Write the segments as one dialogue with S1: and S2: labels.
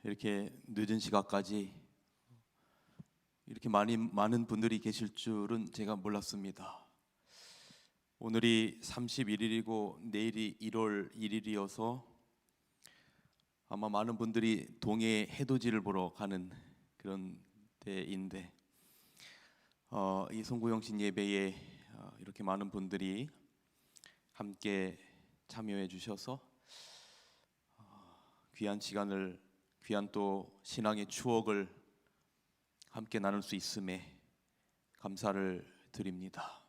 S1: 이렇게 늦은 시간까지 이렇게 많은 분들이 계실 줄은 제가 몰랐습니다. 오늘이 31일이고 내일이 1월 1일이어서 아마 많은 분들이 동해 해돋이를 보러 가는 그런 때인데 이 송구영신 예배에 이렇게 많은 분들이 함께 참여해 주셔서 귀한 시간을, 귀한 또 신앙의 추억을 함께 나눌 수 있음에 감사를 드립니다.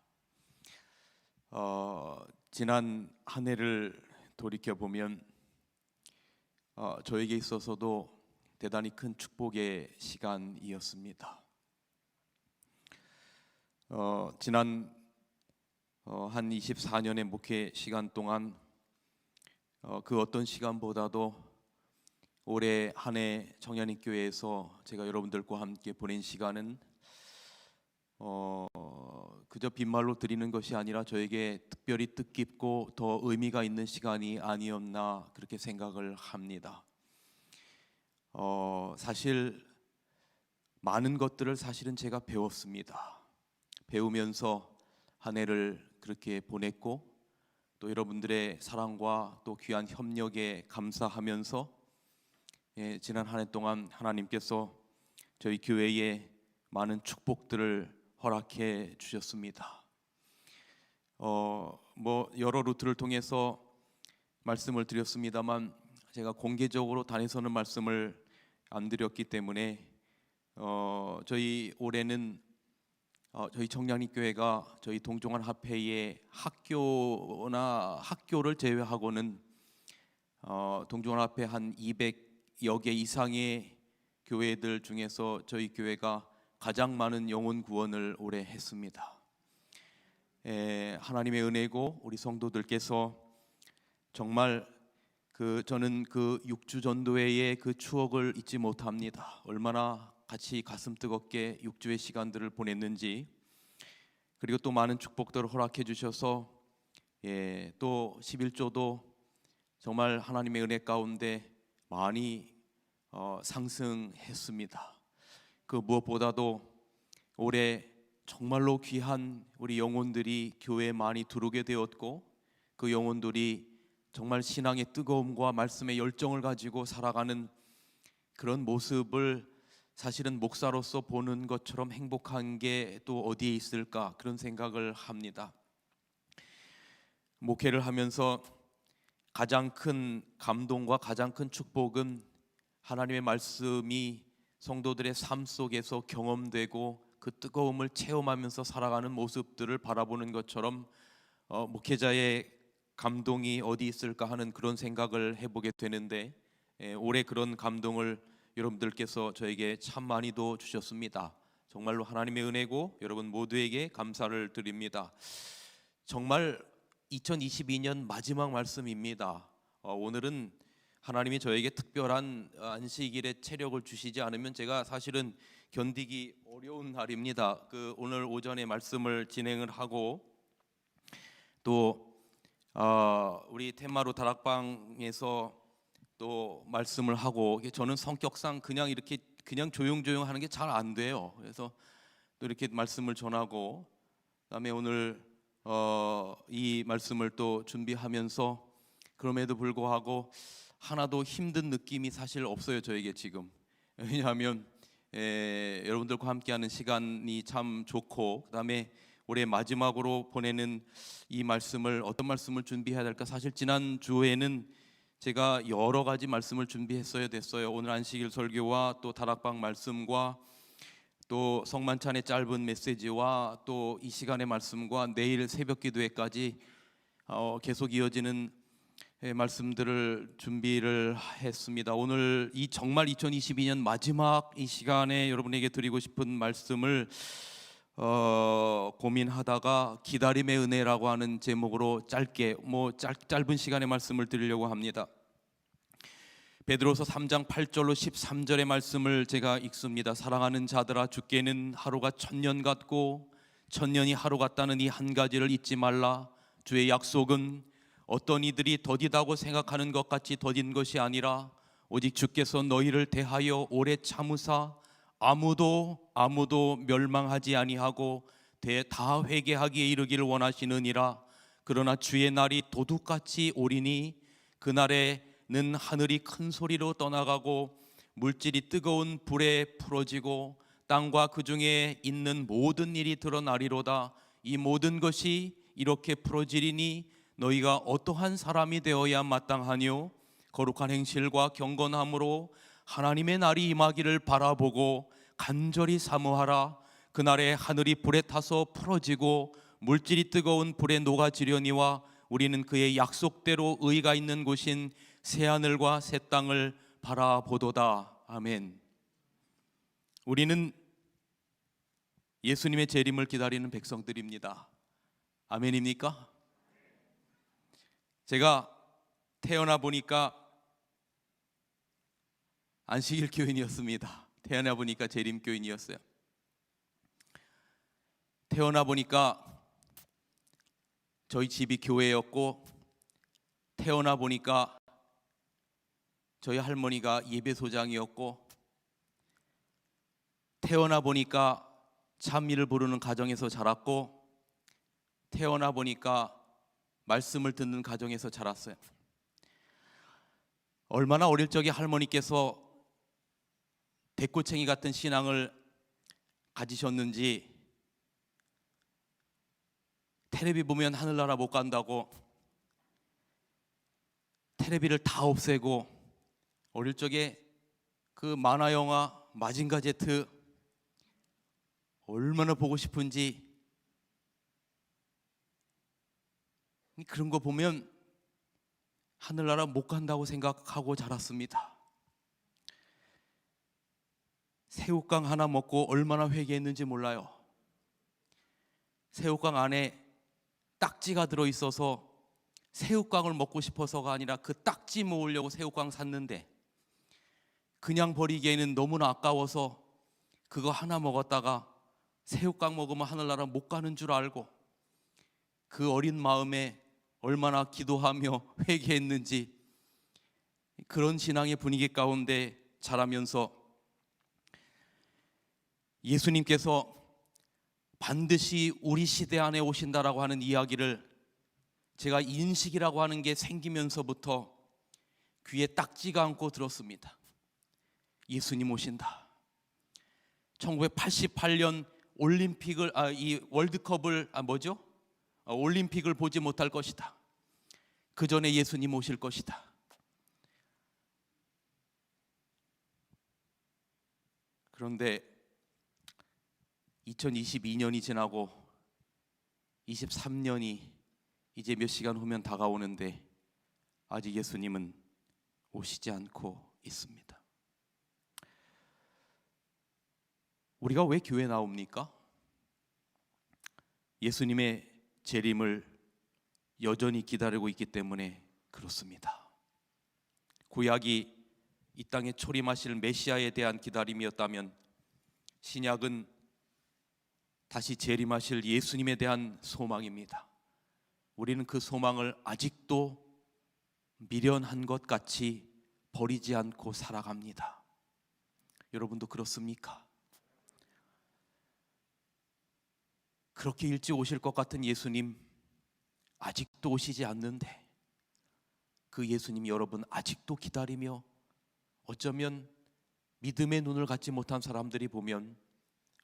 S1: 지난 한 해를 돌이켜 보면 저에게 있어서도 대단히 큰 축복의 시간이었습니다. 지난 한 24년의 목회 시간 동안 그 어떤 시간보다도 올해 한 해 청년인교회에서 제가 여러분들과 함께 보낸 시간은 그저 빈말로 드리는 것이 아니라 저에게 특별히 뜻깊고 더 의미가 있는 시간이 아니었나 그렇게 생각을 합니다. 사실 많은 것들을 사실은 제가 배웠습니다. 배우면서 한 해를 그렇게 보냈고 또 여러분들의 사랑과 또 귀한 협력에 감사하면서 지난 한 해 동안 하나님께서 저희 교회에 많은 축복들을 허락해 주셨습니다. 여러 루트를 통해서 말씀을 드렸습니다만 제가 공개적으로 단에서는 말씀을 안 드렸기 때문에 저희 올해는 저희 청량리교회가 저희 동종한 합회의 학교를 제외하고는 동종한 합회 한 200여 개 이상의 교회들 중에서 저희 교회가 가장 많은 영혼 구원을 올해 했습니다. 하나님의 은혜고 우리 성도들께서 정말 저는 그 6주 전도회의 그 추억을 잊지 못합니다. 얼마나 같이 가슴 뜨겁게 6주의 시간들을 보냈는지, 그리고 또 많은 축복들을 허락해 주셔서 또 11조도 정말 하나님의 은혜 가운데 많이 상승했습니다. 그 무엇보다도 올해 정말로 귀한 우리 영혼들이 교회에 많이 들어오게 되었고 그 영혼들이 정말 신앙의 뜨거움과 말씀의 열정을 가지고 살아가는 그런 모습을 사실은 목사로서 보는 것처럼 행복한 게 또 어디에 있을까 그런 생각을 합니다. 목회를 하면서 가장 큰 감동과 가장 큰 축복은 하나님의 말씀이 성도들의 삶 속에서 경험되고 그 뜨거움을 체험하면서 살아가는 모습들을 바라보는 것처럼 목회자의 감동이 어디 있을까 하는 그런 생각을 해보게 되는데 올해 그런 감동을 여러분들께서 저에게 참 많이도 주셨습니다. 정말로 하나님의 은혜고 여러분 모두에게 감사를 드립니다. 정말 2022년 마지막 말씀입니다. 오늘은 하나님이 저에게 특별한 안식일에 체력을 주시지 않으면 제가 사실은 견디기 어려운 날입니다. 오늘 오전에 말씀을 진행을 하고 또 우리 텐마루 다락방에서 또 말씀을 하고 저는 성격상 그냥 조용조용 하는 게 잘 안 돼요. 그래서 또 이렇게 말씀을 전하고 그다음에 오늘 이 말씀을 또 준비하면서 그럼에도 불구하고 하나도 힘든 느낌이 사실 없어요 저에게 지금. 왜냐하면 여러분들과 함께하는 시간이 참 좋고 그다음에 올해 마지막으로 보내는 이 말씀을 어떤 말씀을 준비해야 될까. 사실 지난 주에는 제가 여러 가지 말씀을 준비했어야 됐어요. 오늘 안식일 설교와 또 다락방 말씀과 또 성만찬의 짧은 메시지와 또 이 시간의 말씀과 내일 새벽 기도회까지 계속 이어지는 말씀들을 준비를 했습니다. 오늘 정말 2022년 마지막 이 시간에 여러분에게 드리고 싶은 말씀을 고민하다가 기다림의 은혜라고 하는 제목으로 짧은 시간의 말씀을 드리려고 합니다. 베드로서 3장 8절로 13절의 말씀을 제가 읽습니다. 사랑하는 자들아, 주께는 하루가 1000년 같고 1000년이 하루 같다는 이 한 가지를 잊지 말라. 주의 약속은 어떤 이들이 더디다고 생각하는 것 같이 더딘 것이 아니라 오직 주께서 너희를 대하여 오래 참으사 아무도 멸망하지 아니하고 다 회개하기에 이르기를 원하시느니라. 그러나 주의 날이 도둑같이 오리니 그날에는 하늘이 큰 소리로 떠나가고 물질이 뜨거운 불에 풀어지고 땅과 그 중에 있는 모든 일이 드러나리로다. 이 모든 것이 이렇게 풀어지리니 너희가 어떠한 사람이 되어야 마땅하뇨? 거룩한 행실과 경건함으로 하나님의 날이 임하기를 바라보고 간절히 사모하라. 그날에 하늘이 불에 타서 풀어지고 물질이 뜨거운 불에 녹아지려니와 우리는 그의 약속대로 의가 있는 곳인 새하늘과 새 땅을 바라보도다. 아멘. 우리는 예수님의 재림을 기다리는 백성들입니다. 아멘입니까? 제가 태어나 보니까 안식일 교인이었습니다. 태어나 보니까 재림 교인이었어요. 태어나 보니까 저희 집이 교회였고, 태어나 보니까 저희 할머니가 예배소장이었고, 태어나 보니까 찬미를 부르는 가정에서 자랐고, 태어나 보니까 말씀을 듣는 가정에서 자랐어요. 얼마나 어릴 적에 할머니께서 대꼬챙이 같은 신앙을 가지셨는지, 텔레비 보면 하늘나라 못 간다고 텔레비를 다 없애고, 어릴 적에 그 만화 영화 마징가 제트 얼마나 보고 싶은지, 그런 거 보면 하늘나라 못 간다고 생각하고 자랐습니다. 새우깡 하나 먹고 얼마나 회개했는지 몰라요. 새우깡 안에 딱지가 들어있어서 새우깡을 먹고 싶어서가 아니라 그 딱지 모으려고 새우깡 샀는데 그냥 버리기에는 너무나 아까워서 그거 하나 먹었다가 새우깡 먹으면 하늘나라 못 가는 줄 알고 그 어린 마음에 얼마나 기도하며 회개했는지, 그런 신앙의 분위기 가운데 자라면서 예수님께서 반드시 우리 시대 안에 오신다라고 하는 이야기를 제가 인식이라고 하는 게 생기면서부터 귀에 딱지가 않고 들었습니다. 예수님 오신다. 1988년 올림픽을 이 월드컵을 올림픽을 보지 못할 것이다. 그 전에 예수님 오실 것이다. 그런데 2022년이 지나고 23년이 이제 몇 시간 후면 다가오는데 아직 예수님은 오시지 않고 있습니다. 우리가 왜 교회 나옵니까? 예수님의 재림을 여전히 기다리고 있기 때문에 그렇습니다. 구약이 이 땅에 초림하실 메시아에 대한 기다림이었다면, 신약은 다시 재림하실 예수님에 대한 소망입니다. 우리는 그 소망을 아직도 미련한 것 같이 버리지 않고 살아갑니다. 여러분도 그렇습니까? 그렇게 일찍 오실 것 같은 예수님 아직도 오시지 않는데, 그 예수님 여러분 아직도 기다리며, 어쩌면 믿음의 눈을 갖지 못한 사람들이 보면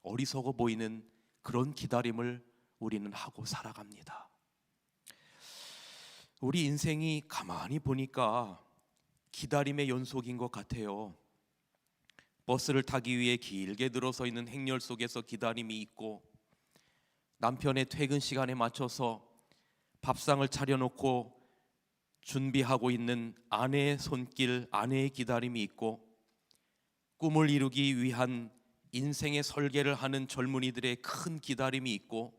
S1: 어리석어 보이는 그런 기다림을 우리는 하고 살아갑니다. 우리 인생이 가만히 보니까 기다림의 연속인 것 같아요. 버스를 타기 위해 길게 늘어서 있는 행렬 속에서 기다림이 있고, 남편의 퇴근 시간에 맞춰서 밥상을 차려놓고 준비하고 있는 아내의 손길, 아내의 기다림이 있고, 꿈을 이루기 위한 인생의 설계를 하는 젊은이들의 큰 기다림이 있고,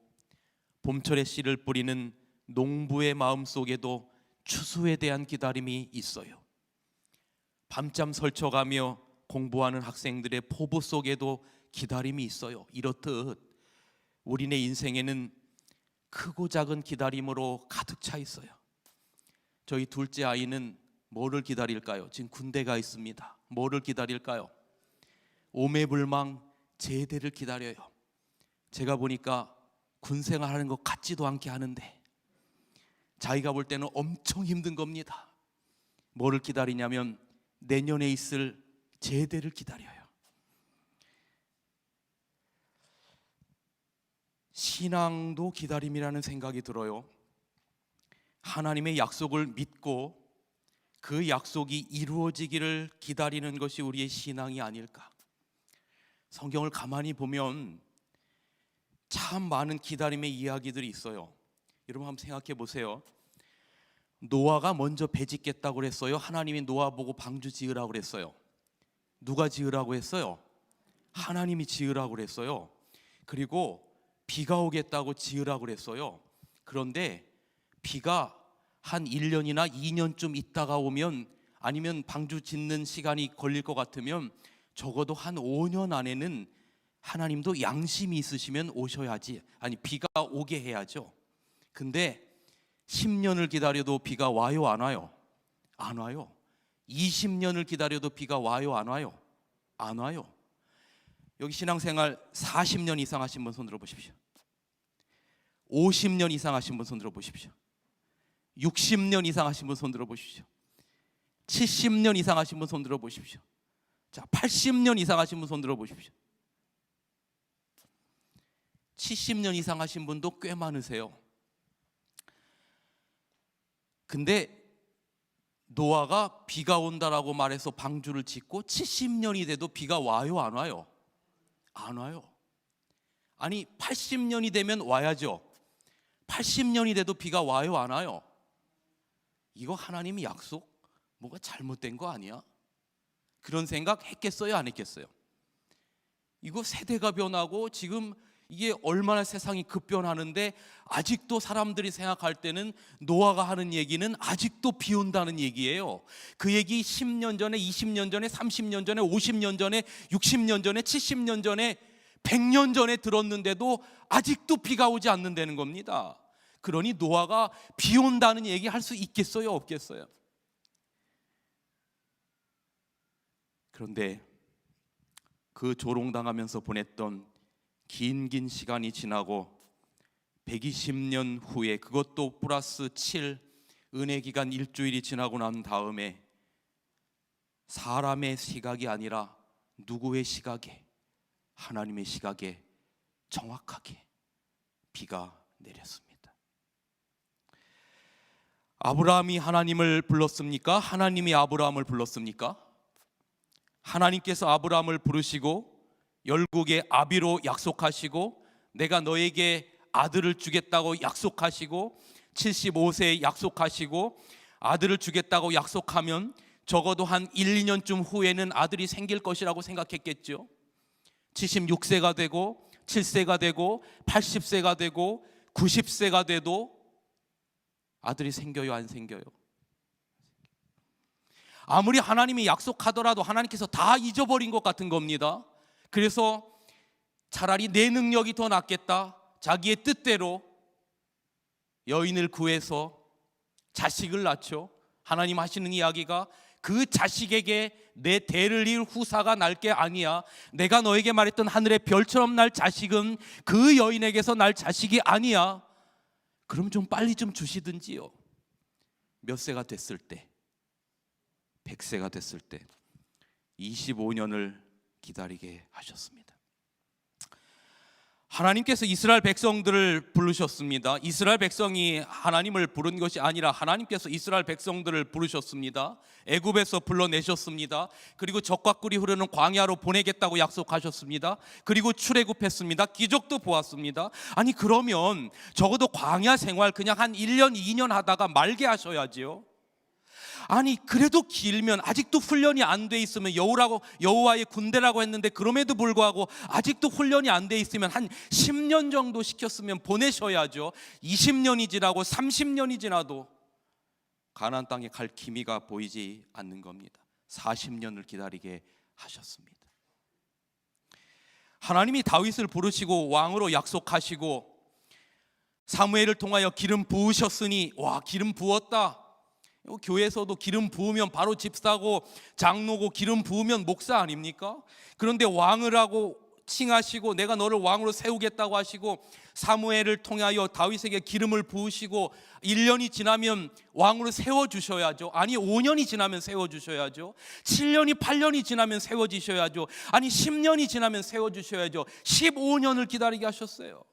S1: 봄철에 씨를 뿌리는 농부의 마음속에도 추수에 대한 기다림이 있어요. 밤잠 설쳐가며 공부하는 학생들의 포부 속에도 기다림이 있어요. 이렇듯 우리네 인생에는 크고 작은 기다림으로 가득 차 있어요. 저희 둘째 아이는 뭐를 기다릴까요? 지금 군대가 있습니다. 뭐를 기다릴까요? 오매불망 제대를 기다려요. 제가 보니까 군생활 하는 것 같지도 않게 하는데 자기가 볼 때는 엄청 힘든 겁니다. 뭐를 기다리냐면 내년에 있을 제대를 기다려요. 신앙도 기다림이라는 생각이 들어요. 하나님의 약속을 믿고 그 약속이 이루어지기를 기다리는 것이 우리의 신앙이 아닐까. 성경을 가만히 보면 참 많은 기다림의 이야기들이 있어요. 여러분 한번 생각해 보세요. 노아가 먼저 배 짓겠다고 그랬어요? 하나님이 노아 보고 방주 지으라고 그랬어요? 누가 지으라고 했어요? 하나님이 지으라고 그랬어요. 그리고 비가 오겠다고 지으라고 그랬어요. 그런데 비가 한 1년이나 2년쯤 있다가 오면, 아니면 방주 짓는 시간이 걸릴 것 같으면 적어도 한 5년 안에는 하나님도 양심이 있으시면 오셔야지, 아니 비가 오게 해야죠. 근데 10년을 기다려도 비가 와요 안 와요? 안 와요. 20년을 기다려도 비가 와요 안 와요? 안 와요. 여기 신앙생활 40년 이상 하신 분 손 들어 보십시오. 50년 이상 하신 분 손 들어 보십시오. 60년 이상 하신 분 손 들어 보십시오. 70년 이상 하신 분 손 들어 보십시오. 자, 80년 이상 하신 분 손 들어 보십시오. 70년 이상 하신 분도 꽤 많으세요. 근데 노아가 비가 온다라고 말해서 방주를 짓고 70년이 돼도 비가 와요 안 와요? 안 와요. 아니 80년이 되면 와야죠. 80년이 돼도 비가 와요 안 와요? 이거 하나님이 약속 뭔가 잘못된 거 아니야? 그런 생각 했겠어요 안 했겠어요? 이거 세대가 변하고 지금 이게 얼마나 세상이 급변하는데 아직도 사람들이 생각할 때는 노아가 하는 얘기는 아직도 비 온다는 얘기예요. 그 얘기 10년 전에, 20년 전에, 30년 전에, 50년 전에, 60년 전에, 70년 전에, 100년 전에 들었는데도 아직도 비가 오지 않는다는 겁니다. 그러니 노아가 비 온다는 얘기 할 수 있겠어요 없겠어요? 그런데 그 조롱당하면서 보냈던 긴 시간이 지나고 120년 후에, 그것도 플러스 7 은혜 기간 일주일이 지나고 난 다음에 사람의 시각이 아니라 누구의 시각에? 하나님의 시각에 정확하게 비가 내렸습니다. 아브라함이 하나님을 불렀습니까? 하나님이 아브라함을 불렀습니까? 하나님께서 아브라함을 부르시고 열국의 아비로 약속하시고 내가 너에게 아들을 주겠다고 약속하시고 75세에 약속하시고 아들을 주겠다고 약속하면 적어도 한 1, 2년쯤 후에는 아들이 생길 것이라고 생각했겠죠. 76세가 되고 7세가 되고 80세가 되고 90세가 돼도 아들이 생겨요 안 생겨요? 아무리 하나님이 약속하더라도 하나님께서 다 잊어버린 것 같은 겁니다. 그래서 차라리 내 능력이 더 낫겠다, 자기의 뜻대로 여인을 구해서 자식을 낳죠. 하나님 하시는 이야기가 그 자식에게 내 대를 이을 후사가 날 게 아니야, 내가 너에게 말했던 하늘의 별처럼 날 자식은 그 여인에게서 날 자식이 아니야. 그럼 좀 빨리 좀 주시든지요. 몇 세가 됐을 때? 100세가 됐을 때 25년을 기다리게 하셨습니다. 하나님께서 이스라엘 백성들을 부르셨습니다. 이스라엘 백성이 하나님을 부른 것이 아니라 하나님께서 이스라엘 백성들을 부르셨습니다. 애굽에서 불러내셨습니다. 그리고 적과 꿀이 흐르는 광야로 보내겠다고 약속하셨습니다. 그리고 출애굽했습니다. 기적도 보았습니다. 아니 그러면 적어도 광야 생활 그냥 한 1년 2년 하다가 말게 하셔야지요. 아니 그래도 길면, 아직도 훈련이 안 돼 있으면, 여호와의 군대라고 했는데 그럼에도 불구하고 아직도 훈련이 안 돼 있으면 한 10년 정도 시켰으면 보내셔야죠. 20년이 지나고 30년이 지나도 가나안 땅에 갈 기미가 보이지 않는 겁니다. 40년을 기다리게 하셨습니다. 하나님이 다윗을 부르시고 왕으로 약속하시고 사무엘을 통하여 기름 부으셨으니, 와 기름 부었다, 교회에서도 기름 부으면 바로 집사고 장로고 기름 부으면 목사 아닙니까? 그런데 왕을 하고 칭하시고 내가 너를 왕으로 세우겠다고 하시고 사무엘을 통하여 다윗에게 기름을 부으시고 1년이 지나면 왕으로 세워주셔야죠. 아니 5년이 지나면 세워주셔야죠. 7년이 8년이 지나면 세워지셔야죠. 아니 10년이 지나면 세워주셔야죠. 15년을 기다리게 하셨어요.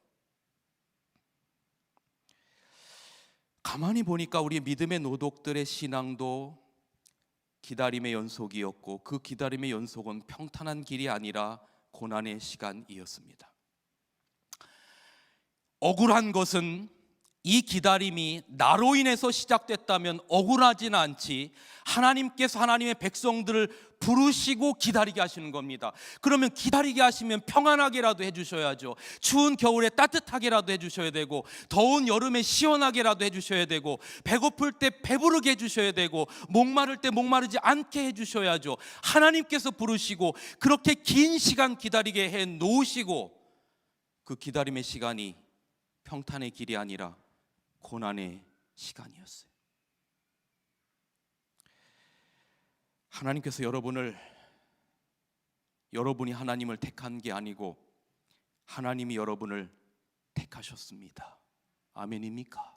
S1: 가만히 보니까 우리 믿음의 노독들의 신앙도 기다림의 연속이었고 그 기다림의 연속은 평탄한 길이 아니라 고난의 시간이었습니다. 억울한 것은 이 기다림이 나로 인해서 시작됐다면 억울하지는 않지, 하나님께서 하나님의 백성들을 부르시고 기다리게 하시는 겁니다. 그러면 기다리게 하시면 평안하게라도 해주셔야죠. 추운 겨울에 따뜻하게라도 해주셔야 되고, 더운 여름에 시원하게라도 해주셔야 되고, 배고플 때 배부르게 해주셔야 되고, 목마를 때 목마르지 않게 해주셔야죠. 하나님께서 부르시고 그렇게 긴 시간 기다리게 해 놓으시고, 그 기다림의 시간이 평탄의 길이 아니라 고난의 시간이었어요. 하나님께서 여러분이 하나님을 택한 게 아니고 하나님이 여러분을 택하셨습니다. 아멘입니까?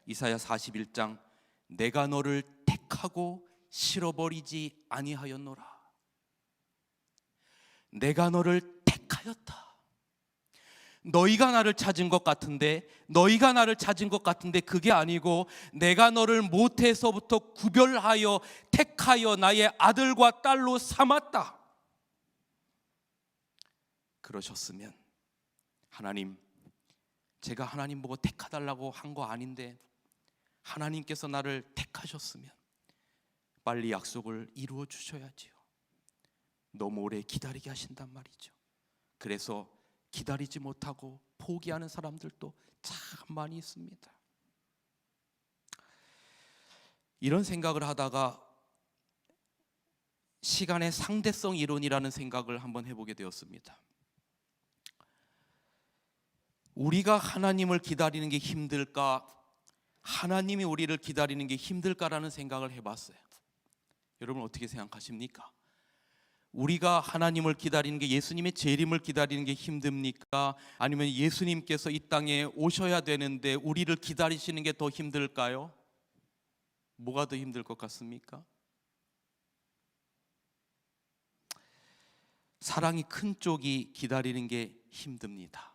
S1: 이사야 41장 내가 너를 택하고 실어버리지 아니하였노라. 내가 너를 택하였다. 너희가 나를 찾은 것 같은데 그게 아니고 내가 너를 모태에서부터 구별하여 택하여 나의 아들과 딸로 삼았다. 그러셨으면 하나님, 제가 하나님 보고 택하달라고 한 거 아닌데 하나님께서 나를 택하셨으면 빨리 약속을 이루어 주셔야지요. 너무 오래 기다리게 하신단 말이죠. 그래서 기다리지 못하고 포기하는 사람들도 참 많이 있습니다. 이런 생각을 하다가 시간의 상대성 이론이라는 생각을 한번 해보게 되었습니다. 우리가 하나님을 기다리는 게 힘들까, 하나님이 우리를 기다리는 게 힘들까라는 생각을 해봤어요. 여러분 어떻게 생각하십니까? 우리가 하나님을 기다리는 게, 예수님의 재림을 기다리는 게 힘듭니까? 아니면 예수님께서 이 땅에 오셔야 되는데 우리를 기다리시는 게 더 힘들까요? 뭐가 더 힘들 것 같습니까? 사랑이 큰 쪽이 기다리는 게 힘듭니다.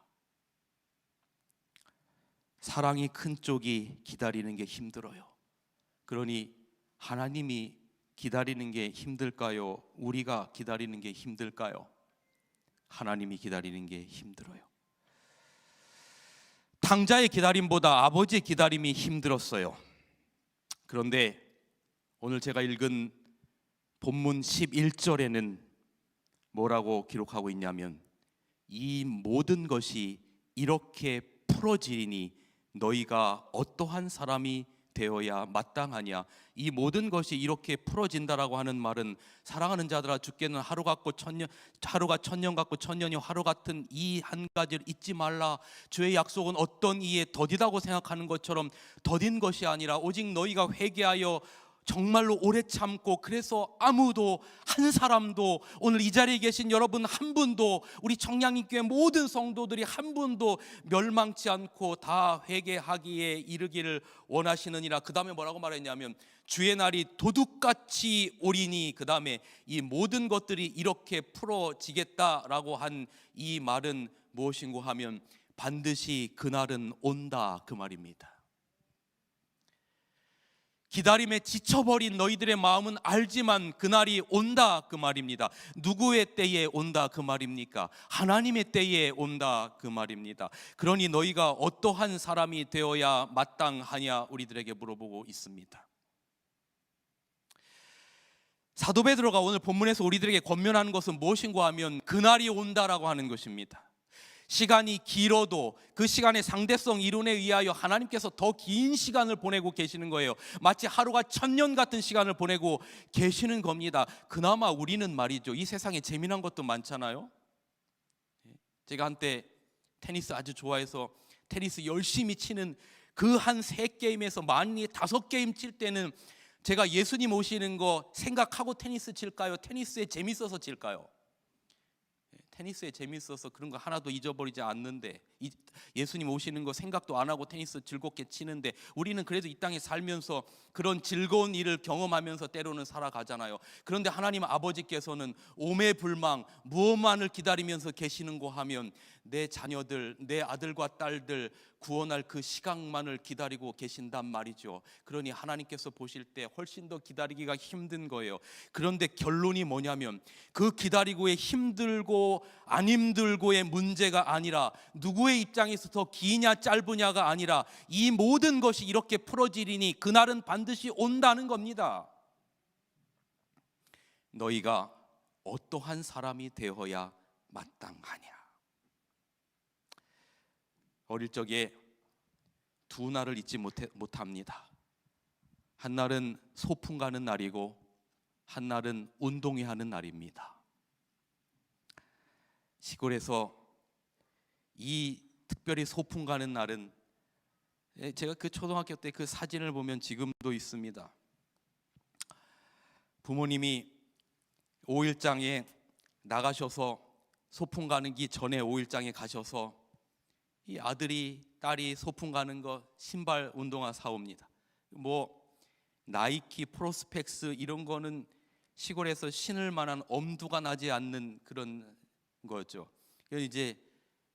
S1: 사랑이 큰 쪽이 기다리는 게 힘들어요. 그러니 하나님이 기다리는 게 힘들까요? 우리가 기다리는 게 힘들까요? 하나님이 기다리는 게 힘들어요. 탕자의 기다림보다 아버지의 기다림이 힘들었어요. 그런데 오늘 제가 읽은 본문 11절에는 뭐라고 기록하고 있냐면 이 모든 것이 이렇게 풀어지리니 너희가 어떠한 사람이 되어야 마땅하냐. 이 모든 것이 이렇게 풀어진다라고 하는 말은 사랑하는 자들아 주께는 하루가 천년 같고 천년이 하루 같은 이 한 가지를 잊지 말라. 주의 약속은 어떤 이에 더디다고 생각하는 것처럼 더딘 것이 아니라 오직 너희가 회개하여 정말로 오래 참고, 그래서 아무도 한 사람도, 오늘 이 자리에 계신 여러분 한 분도, 우리 청량리교회 모든 성도들이 한 분도 멸망치 않고 다 회개하기에 이르기를 원하시느니라. 그 다음에 뭐라고 말했냐면 주의 날이 도둑같이 오리니, 그 다음에 이 모든 것들이 이렇게 풀어지겠다라고 한 이 말은 무엇인고 하면 반드시 그날은 온다, 그 말입니다. 기다림에 지쳐버린 너희들의 마음은 알지만 그날이 온다, 그 말입니다. 누구의 때에 온다, 그 말입니까? 하나님의 때에 온다, 그 말입니다. 그러니 너희가 어떠한 사람이 되어야 마땅하냐 우리들에게 물어보고 있습니다. 사도 베드로가 오늘 본문에서 우리들에게 권면하는 것은 무엇인고 하면 그날이 온다라고 하는 것입니다. 시간이 길어도 그 시간의 상대성 이론에 의하여 하나님께서 더 긴 시간을 보내고 계시는 거예요. 마치 하루가 천년 같은 시간을 보내고 계시는 겁니다. 그나마 우리는 말이죠, 이 세상에 재미난 것도 많잖아요. 제가 한때 테니스 아주 좋아해서 테니스 열심히 치는 그 한 3게임에서 많이 5게임 칠 때는 제가 예수님 오시는 거 생각하고 테니스 칠까요? 테니스에 재밌어서 칠까요? 테니스에 재밌어서 그런 거 하나도 잊어버리지 않는데, 예수님 오시는 거 생각도 안 하고 테니스 즐겁게 치는데, 우리는 그래도 이 땅에 살면서 그런 즐거운 일을 경험하면서 때로는 살아가잖아요. 그런데 하나님 아버지께서는 오매불망 무엇만을 기다리면서 계시는고 하면 내 자녀들, 내 아들과 딸들 구원할 그 시각만을 기다리고 계신단 말이죠. 그러니 하나님께서 보실 때 훨씬 더 기다리기가 힘든 거예요. 그런데 결론이 뭐냐면, 그 기다리고의 힘들고 안 힘들고의 문제가 아니라, 누구의 입장에서 더 기냐 짧으냐가 아니라, 이 모든 것이 이렇게 풀어지리니 그날은 반드시 온다는 겁니다. 너희가 어떠한 사람이 되어야 마땅하냐. 어릴 적에 두 날을 잊지 못합니다. 한 날은 소풍 가는 날이고 한 날은 운동회 하는 날입니다. 시골에서 이 특별히 소풍 가는 날은, 제가 그 초등학교 때 그 사진을 보면 지금도 있습니다. 부모님이 5일장에 나가셔서, 소풍 가는 기 전에 5일장에 가셔서 이 아들이 딸이 소풍 가는 거 신발 운동화 사옵니다. 뭐 나이키 프로스펙스 이런 거는 시골에서 신을 만한 엄두가 나지 않는 그런 거죠. 이제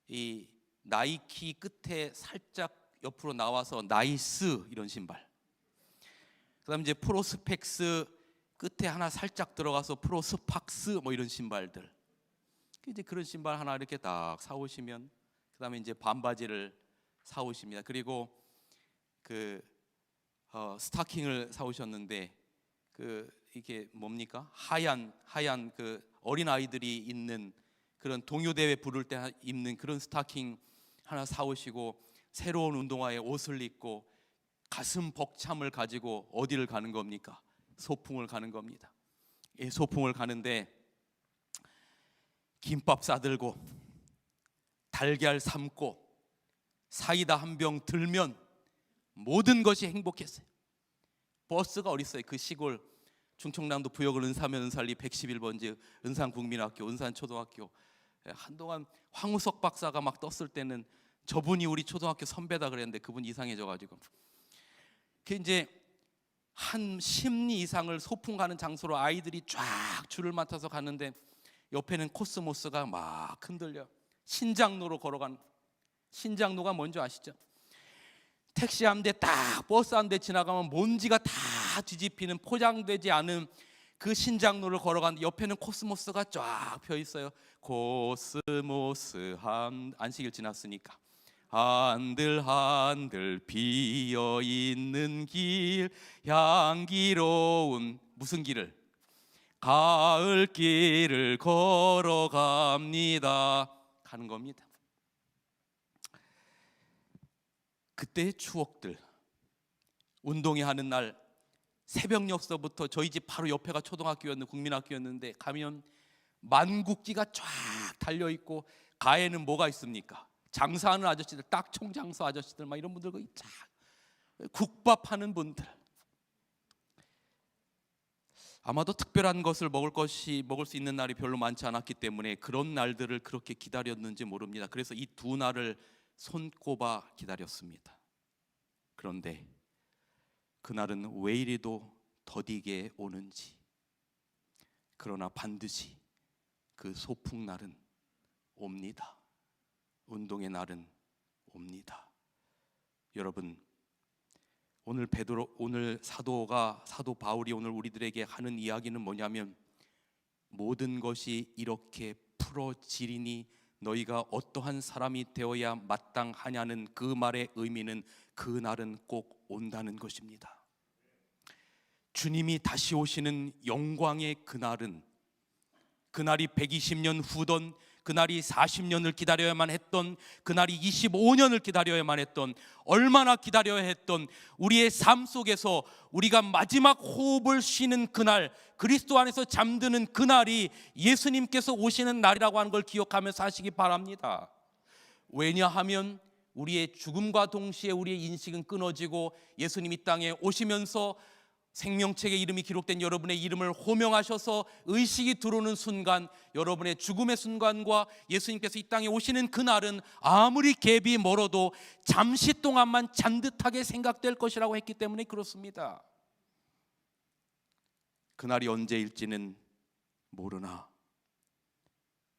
S1: 이 나이키 끝에 살짝 옆으로 나와서 나이스 이런 신발, 그다음 이제 프로스펙스 끝에 하나 살짝 들어가서 프로스팍스 뭐 이런 신발들, 이제 그런 신발 하나 이렇게 딱 사오시면, 그다음에 이제 반바지를 사오십니다. 그리고 그 스타킹을 사오셨는데, 그 이게 뭡니까? 하얀 그 어린 아이들이 있는 그런 동요대회 부를 때 입는 그런 스타킹 하나 사오시고, 새로운 운동화에 옷을 입고 가슴 벅참을 가지고 어디를 가는 겁니까? 소풍을 가는 겁니다. 이 소풍을 가는데 김밥 싸들고 달걀 삶고 사이다 한 병 들면 모든 것이 행복했어요. 버스가 어디 있어요? 그 시골 충청남도 부여군 은사면 은살리 111번지 은산국민학교, 은산초등학교. 한동안 황우석 박사가 막 떴을 때는 저분이 우리 초등학교 선배다 그랬는데, 그분 이상해져가지고 그 이제 한 10리 이상을 소풍 가는 장소로 아이들이 쫙 줄을 맡아서 가는데, 옆에는 코스모스가 막 흔들려 신장로로 걸어가는, 신장로가 뭔지 아시죠? 택시 한 대 딱, 버스 한 대 지나가면 먼지가 다 뒤집히는, 포장되지 않은 그 신장로를 걸어가는데 옆에는 코스모스가 쫙 펴 있어요. 코스모스 안식일 지났으니까 한들 한들 비어 있는 길, 향기로운 무슨 길을? 가을 길을 걸어갑니다. 가는 겁니다. 그때의 추억들, 운동회 하는 날 새벽 6시부터 저희 집 바로 옆에가 초등학교였는데, 국민학교였는데, 가면 만국기가 쫙 달려있고, 가에는 뭐가 있습니까? 장사하는 아저씨들, 딱총 장사 아저씨들 막 이런 분들, 쫙 국밥하는 분들. 아마도 특별한 것을 먹을 수 있는 날이 별로 많지 않았기 때문에 그런 날들을 그렇게 기다렸는지 모릅니다. 그래서 이 두 날을 손꼽아 기다렸습니다. 그런데 그날은 왜 이리도 더디게 오는지, 그러나 반드시 그 소풍 날은 옵니다. 운동의 날은 옵니다. 여러분, 오늘 사도 바울이 오늘 우리들에게 하는 이야기는 뭐냐면, 모든 것이 이렇게 풀어지리니 너희가 어떠한 사람이 되어야 마땅하냐는 그 말의 의미는, 그 날은 꼭 온다는 것입니다. 주님이 다시 오시는 영광의 그날은, 그날이 120년 후던, 그날이 40년을 기다려야만 했던, 그날이 25년을 기다려야만 했던, 얼마나 기다려야 했던 우리의 삶 속에서 우리가 마지막 호흡을 쉬는 그날, 그리스도 안에서 잠드는 그날이 예수님께서 오시는 날이라고 하는 걸 기억하며 사시기 바랍니다. 왜냐하면 우리의 죽음과 동시에 우리의 인식은 끊어지고, 예수님이 땅에 오시면서 생명책에 이름이 기록된 여러분의 이름을 호명하셔서 의식이 들어오는 순간, 여러분의 죽음의 순간과 예수님께서 이 땅에 오시는 그날은 아무리 갭이 멀어도 잠시 동안만 잔듯하게 생각될 것이라고 했기 때문에 그렇습니다. 그날이 언제일지는 모르나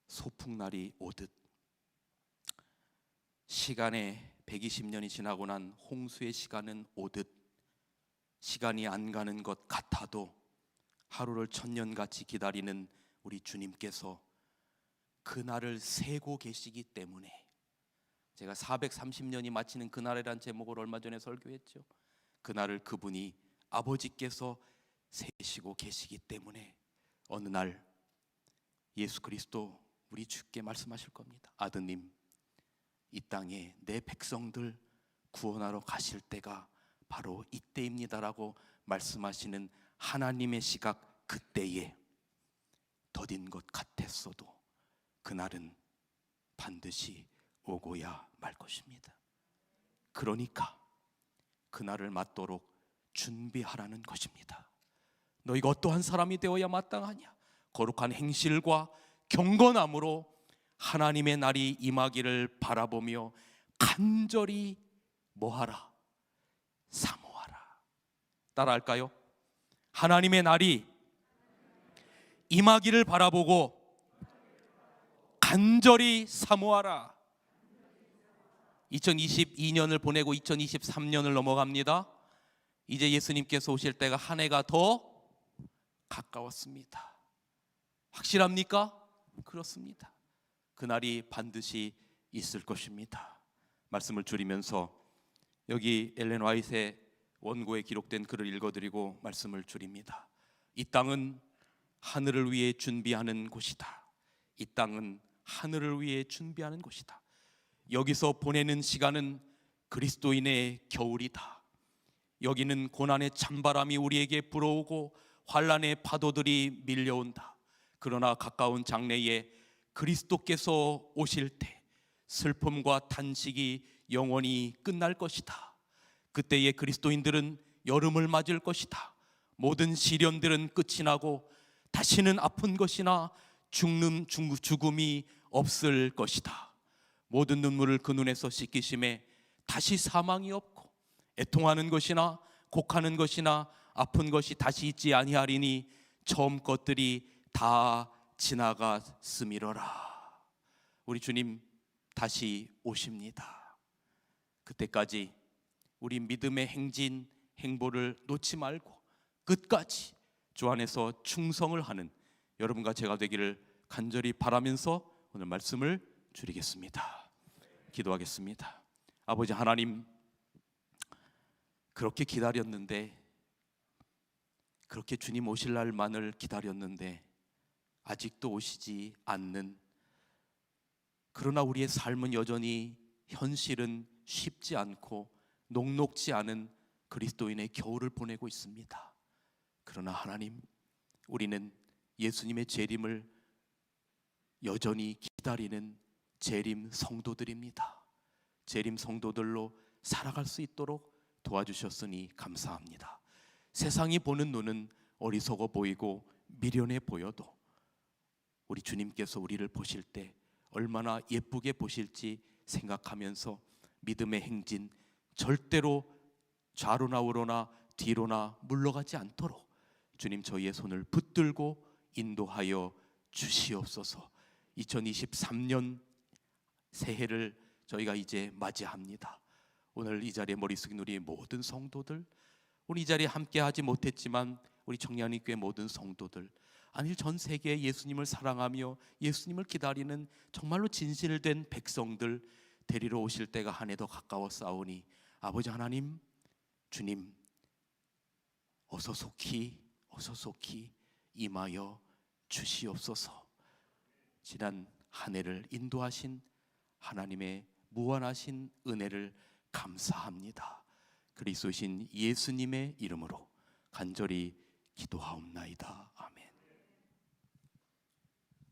S1: 소풍날이 오듯 시간의 120년이 지나고 난 홍수의 시간은 오듯 시간이 안 가는 것 같아도 하루를 천년같이 기다리는 우리 주님께서 그날을 세고 계시기 때문에, 제가 430년이 마치는 그날이란 제목을 얼마 전에 설교했죠. 그날을 그분이 아버지께서 세시고 계시기 때문에 어느 날 예수 그리스도 우리 주께 말씀하실 겁니다. 아드님, 이 땅에 내 백성들 구원하러 가실 때가 바로 이때입니다라고 말씀하시는 하나님의 시각, 그때에 더딘 것 같았어도 그날은 반드시 오고야 말 것입니다. 그러니까 그날을 맞도록 준비하라는 것입니다. 너희가 어떠한 사람이 되어야 마땅하냐? 거룩한 행실과 경건함으로 하나님의 날이 임하기를 바라보며 간절히 뭐하라? 사모하라. 따라할까요? 하나님의 날이 임하기를 바라보고 간절히 사모하라. 2022년을 보내고 2023년을 넘어갑니다. 이제 예수님께서 오실 때가 한 해가 더 가까웠습니다. 확실합니까? 그렇습니다. 그날이 반드시 있을 것입니다. 말씀을 줄이면서 여기 엘렌 화이트의 원고에 기록된 글을 읽어드리고 말씀을 줄입니다. 이 땅은 하늘을 위해 준비하는 곳이다. 이 땅은 하늘을 위해 준비하는 곳이다. 여기서 보내는 시간은 그리스도인의 겨울이다. 여기는 고난의 찬바람이 우리에게 불어오고 환난의 파도들이 밀려온다. 그러나 가까운 장래에 그리스도께서 오실 때 슬픔과 탄식이 영원히 끝날 것이다. 그때의 그리스도인들은 여름을 맞을 것이다. 모든 시련들은 끝이 나고 다시는 아픈 것이나 죽음이 없을 것이다. 모든 눈물을 그 눈에서 씻기심에 다시 사망이 없고 애통하는 것이나 곡하는 것이나 아픈 것이 다시 있지 아니하리니 처음 것들이 다 지나갔음이로라. 우리 주님 다시 오십니다. 그때까지 우리 믿음의 행진, 행보를 놓지 말고 끝까지 주 안에서 충성을 하는 여러분과 제가 되기를 간절히 바라면서 오늘 말씀을 줄이겠습니다. 기도하겠습니다. 아버지 하나님, 그렇게 기다렸는데, 그렇게 주님 오실 날만을 기다렸는데 아직도 오시지 않는, 그러나 우리의 삶은 여전히 현실은 쉽지 않고 녹록지 않은 그리스도인의 겨울을 보내고 있습니다. 그러나 하나님, 우리는 예수님의 재림을 여전히 기다리는 재림 성도들입니다. 재림 성도들로 살아갈 수 있도록 도와주셨으니 감사합니다. 세상이 보는 눈은 어리석어 보이고 미련해 보여도 우리 주님께서 우리를 보실 때 얼마나 예쁘게 보실지 생각하면서 믿음의 행진, 절대로 좌로나 우로나 뒤로나 물러가지 않도록 주님 저희의 손을 붙들고 인도하여 주시옵소서. 2023년 새해를 저희가 이제 맞이합니다. 오늘 이 자리에 머리 숙인 우리 모든 성도들, 우리 이 자리에 함께하지 못했지만 우리 청량리교회 모든 성도들, 아니 전 세계에 예수님을 사랑하며 예수님을 기다리는 정말로 진실된 백성들 데리러 오실 때가 한 해 더 가까웠사오니 아버지 하나님, 주님 어서 속히 임하여 주시옵소서. 지난 한 해를 인도하신 하나님의 무한하신 은혜를 감사합니다. 그리스도신 예수님의 이름으로 간절히 기도하옵나이다. 아멘.